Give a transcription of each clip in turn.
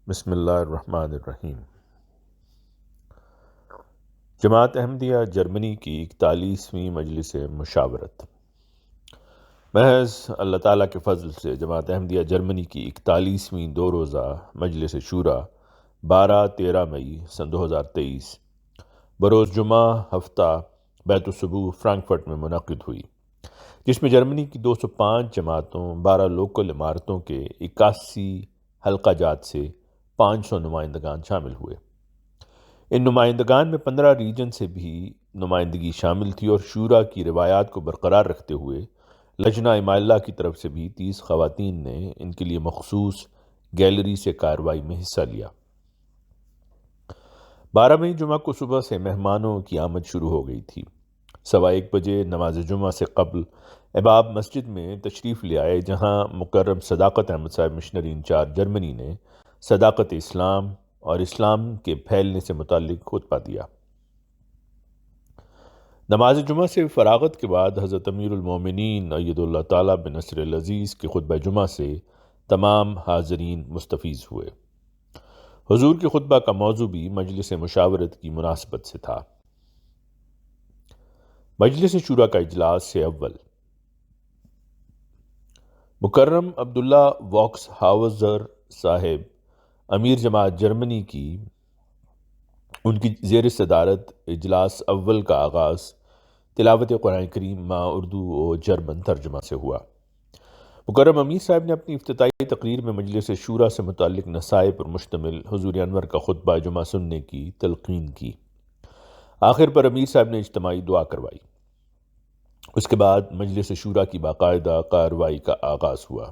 بسم اللہ الرحمن الرحیم۔ جماعت احمدیہ جرمنی کی 41ویں مجلس مشاورت۔ محض اللہ تعالیٰ کے فضل سے جماعت احمدیہ جرمنی کی 41ویں 2 روزہ مجلس شورا 12-13 مئی سن 2023 بروز جمعہ ہفتہ بیت الصبوح فرانکفرٹ میں منعقد ہوئی، جس میں جرمنی کی 205 جماعتوں، 12 لوکل عمارتوں کے 81 حلقہ جات سے 500 نمائندگان شامل ہوئے۔ ان نمائندگان میں 15 ریجن سے بھی نمائندگی شامل تھی اور شورا کی روایات کو برقرار رکھتے ہوئے لجنہ امائلہ کی طرف سے بھی 30 خواتین نے ان کے لیے مخصوص گیلری سے کارروائی میں حصہ لیا۔ 12 مئی جمعہ کو صبح سے مہمانوں کی آمد شروع ہو گئی تھی۔ 1:15 بجے نماز جمعہ سے قبل احباب مسجد میں تشریف لے آئے، جہاں مکرم صداقت احمد صاحب مشنری انچارج جرمنی نے صداقت اسلام اور اسلام کے پھیلنے سے متعلق خطبہ دیا۔ نماز جمعہ سے فراغت کے بعد حضرت امیر المومنین اید اللہ تعالیٰ بن نصر العزیز کے خطبہ جمعہ سے تمام حاضرین مستفیض ہوئے۔ حضور کے خطبہ کا موضوع بھی مجلس مشاورت کی مناسبت سے تھا۔ مجلس شورا کا اجلاس سے اول مکرم عبداللہ واکس ہاؤزر صاحب امیر جماعت جرمنی کی ان کی زیر صدارت اجلاس اول کا آغاز تلاوت قرآن کریم ما اردو و جرمن ترجمہ سے ہوا۔ مکرم امیر صاحب نے اپنی افتتاحی تقریر میں مجلس شورا سے متعلق نصائح پر مشتمل حضور انور کا خطبہ جمعہ سننے کی تلقین کی۔ آخر پر امیر صاحب نے اجتماعی دعا کروائی۔ اس کے بعد مجلس شورا کی باقاعدہ کارروائی کا آغاز ہوا۔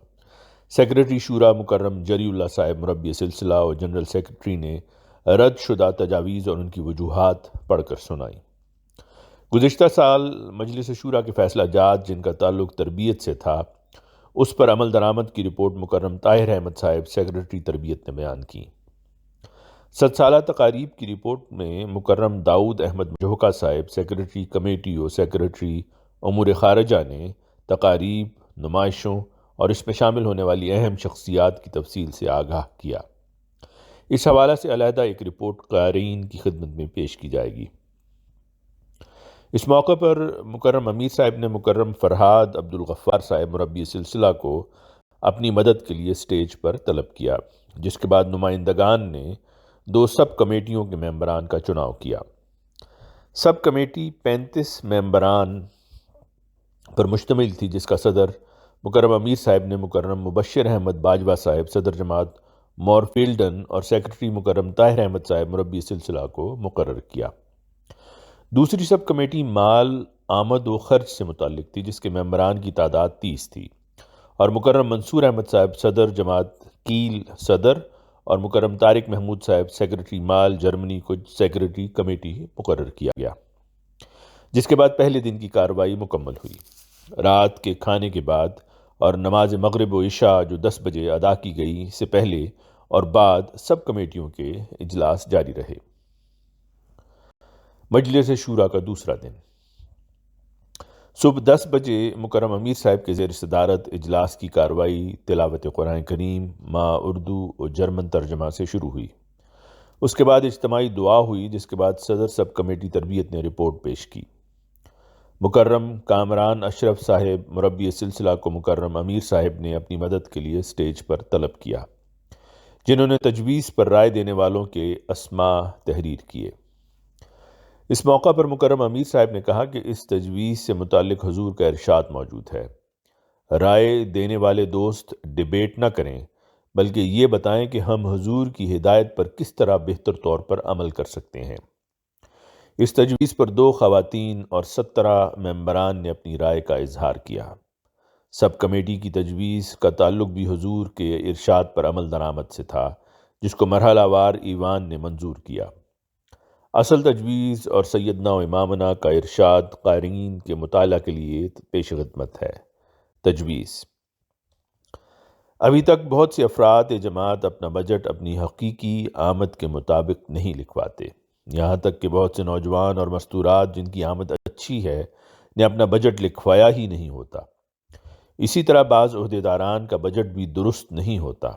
سیکریٹری شورا مکرم جری اللہ صاحب مربی سلسلہ اور جنرل سیکریٹری نے رد شدہ تجاویز اور ان کی وجوہات پڑھ کر سنائی۔ گزشتہ سال مجلس شورا کے فیصلہ جات جن کا تعلق تربیت سے تھا، اس پر عمل درآمد کی رپورٹ مکرم طاہر احمد صاحب سیکریٹری تربیت نے بیان کی۔ 7 سالہ تقاریب کی رپورٹ میں مکرم داؤد احمد جوہکا صاحب سیکریٹری کمیٹی و سیکریٹری امور خارجہ نے تقاریب، نمائشوں اور اس میں شامل ہونے والی اہم شخصیات کی تفصیل سے آگاہ کیا۔ اس حوالے سے علیحدہ ایک رپورٹ قارئین کی خدمت میں پیش کی جائے گی۔ اس موقع پر مکرم امیر صاحب نے مکرم فرہاد عبدالغفار صاحب مربی سلسلہ کو اپنی مدد کے لیے سٹیج پر طلب کیا، جس کے بعد نمائندگان نے 2 سب کمیٹیوں کے ممبران کا چناؤ کیا۔ سب کمیٹی 35 ممبران پر مشتمل تھی، جس کا صدر مکرم امیر صاحب نے مکرم مبشر احمد باجوہ صاحب صدر جماعت مورفیلڈن اور سیکریٹری مکرم طاہر احمد صاحب مربی سلسلہ کو مقرر کیا۔ دوسری سب کمیٹی مال آمد و خرچ سے متعلق تھی، جس کے ممبران کی تعداد 30 تھی، اور مکرم منصور احمد صاحب صدر جماعت کیل صدر اور مکرم طارق محمود صاحب سیکریٹری مال جرمنی کو سیکریٹری کمیٹی مقرر کیا گیا، جس کے بعد پہلے دن کی کارروائی مکمل ہوئی۔ رات کے کھانے کے بعد اور نماز مغرب و عشاء جو 10 بجے ادا کی گئی سے پہلے اور بعد سب کمیٹیوں کے اجلاس جاری رہے۔ مجلس شورا کا دوسرا دن صبح 10 بجے مکرم امیر صاحب کے زیر صدارت اجلاس کی کارروائی تلاوت قرآن کریم ما اردو و جرمن ترجمہ سے شروع ہوئی۔ اس کے بعد اجتماعی دعا ہوئی، جس کے بعد صدر سب کمیٹی تربیت نے رپورٹ پیش کی۔ مکرم کامران اشرف صاحب مربی سلسلہ کو مکرم امیر صاحب نے اپنی مدد کے لیے سٹیج پر طلب کیا، جنہوں نے تجویز پر رائے دینے والوں کے اسماء تحریر کیے۔ اس موقع پر مکرم امیر صاحب نے کہا کہ اس تجویز سے متعلق حضور کا ارشاد موجود ہے، رائے دینے والے دوست ڈیبیٹ نہ کریں، بلکہ یہ بتائیں کہ ہم حضور کی ہدایت پر کس طرح بہتر طور پر عمل کر سکتے ہیں۔ اس تجویز پر 2 خواتین اور 17 ممبران نے اپنی رائے کا اظہار کیا۔ سب کمیٹی کی تجویز کا تعلق بھی حضور کے ارشاد پر عمل درآمد سے تھا، جس کو مرحلہ وار ایوان نے منظور کیا۔ اصل تجویز اور سیدنا و امامنا کا ارشاد قارئین کے مطالعہ کے لیے پیش خدمت ہے۔ تجویز: ابھی تک بہت سے افراد جماعت اپنا بجٹ اپنی حقیقی آمد کے مطابق نہیں لکھواتے، یہاں تک کہ بہت سے نوجوان اور مستورات جن کی آمد اچھی ہے نے اپنا بجٹ لکھوایا ہی نہیں ہوتا۔ اسی طرح بعض عہدیداران کا بجٹ بھی درست نہیں ہوتا۔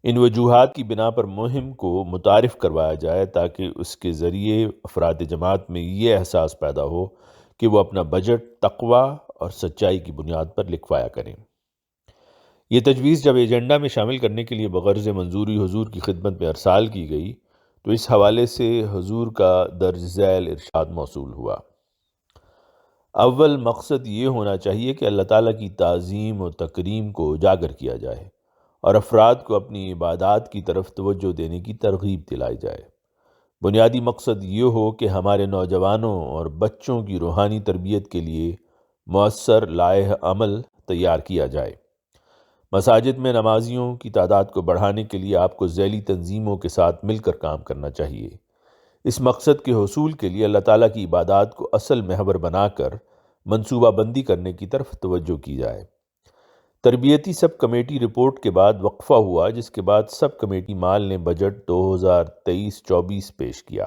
ان وجوہات کی بنا پر مہم کو متعارف کروایا جائے تاکہ اس کے ذریعے افراد جماعت میں یہ احساس پیدا ہو کہ وہ اپنا بجٹ تقوی اور سچائی کی بنیاد پر لکھوایا کریں۔ یہ تجویز جب ایجنڈا میں شامل کرنے کے لیے بغرض منظوری حضور کی خدمت میں ارسال کی گئی تو اس حوالے سے حضور کا درج ذیل ارشاد موصول ہوا۔ اول مقصد یہ ہونا چاہیے کہ اللہ تعالیٰ کی تعظیم و تکریم کو اجاگر کیا جائے اور افراد کو اپنی عبادات کی طرف توجہ دینے کی ترغیب دلائی جائے۔ بنیادی مقصد یہ ہو کہ ہمارے نوجوانوں اور بچوں کی روحانی تربیت کے لیے مؤثر لائحہ عمل تیار کیا جائے۔ مساجد میں نمازیوں کی تعداد کو بڑھانے کے لیے آپ کو ذیلی تنظیموں کے ساتھ مل کر کام کرنا چاہیے۔ اس مقصد کے حصول کے لیے اللہ تعالیٰ کی عبادات کو اصل محور بنا کر منصوبہ بندی کرنے کی طرف توجہ کی جائے۔ تربیتی سب کمیٹی رپورٹ کے بعد وقفہ ہوا، جس کے بعد سب کمیٹی مال نے بجٹ 2023-24 پیش کیا۔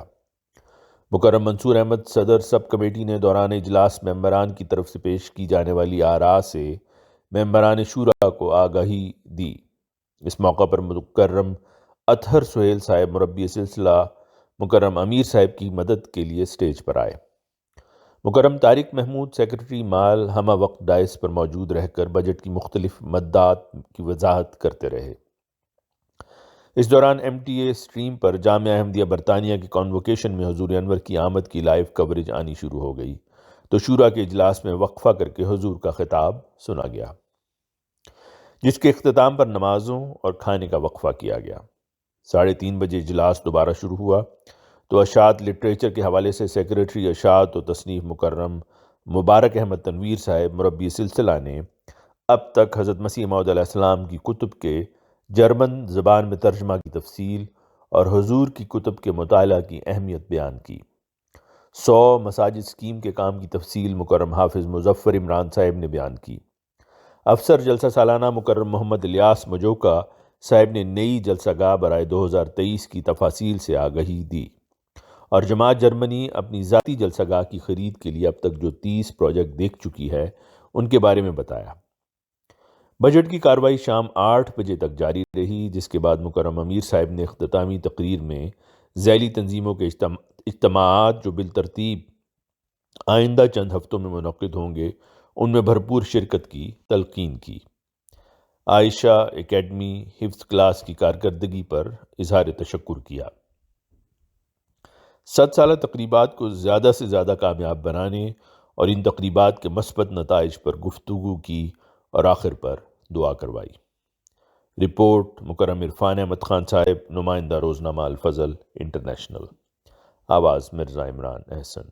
مکرم منصور احمد صدر سب کمیٹی نے دوران اجلاس ممبران کی طرف سے پیش کی جانے والی آراء سے ممبران شورا کو آگاہی دی۔ اس موقع پر مکرم اطہر سہیل صاحب مربی سلسلہ مکرم امیر صاحب کی مدد کے لیے سٹیج پر آئے۔ مکرم طارق محمود سیکرٹری مال ہمہ وقت ڈائس پر موجود رہ کر بجٹ کی مختلف مدات کی وضاحت کرتے رہے۔ اس دوران ایم ٹی اے اسٹریم پر جامعہ احمدیہ برطانیہ کے کانووکیشن میں حضور انور کی آمد کی لائیو کوریج آنی شروع ہو گئی تو شورا کے اجلاس میں وقفہ کر کے حضور کا خطاب سنا گیا، جس کے اختتام پر نمازوں اور کھانے کا وقفہ کیا گیا۔ 3:30 بجے اجلاس دوبارہ شروع ہوا تو اشاعت لٹریچر کے حوالے سے سیکریٹری اشاعت و تصنیف مکرم مبارک احمد تنویر صاحب مربی سلسلہ نے اب تک حضرت مسیح موعود علیہ السلام کی کتب کے جرمن زبان میں ترجمہ کی تفصیل اور حضور کی کتب کے مطالعہ کی اہمیت بیان کی۔ 100 مساجد اسکیم کے کام کی تفصیل مکرم حافظ مظفر عمران صاحب نے بیان کی۔ افسر جلسہ سالانہ مکرم محمد الیاس مجوکا صاحب نے نئی جلسہ گاہ برائے 2023 کی تفاصیل سے آگہی دی اور جماعت جرمنی اپنی ذاتی جلسہ گاہ کی خرید کے لیے اب تک جو 30 پروجیکٹ دیکھ چکی ہے ان کے بارے میں بتایا۔ بجٹ کی کارروائی شام 8 بجے تک جاری رہی، جس کے بعد مکرم امیر صاحب نے اختتامی تقریر میں ذیلی تنظیموں کے اجتماعات جو بالترتیب آئندہ چند ہفتوں میں منعقد ہوں گے ان میں بھرپور شرکت کی تلقین کی۔ عائشہ اکیڈمی حفظ کلاس کی کارکردگی پر اظہار تشکر کیا۔ 7 سالہ تقریبات کو زیادہ سے زیادہ کامیاب بنانے اور ان تقریبات کے مثبت نتائج پر گفتگو کی اور آخر پر دعا کروائی۔ رپورٹ مکرم عرفان احمد خان صاحب، نمائندہ روزنامہ الفضل انٹرنیشنل۔ آواز مرزا عمران احسن۔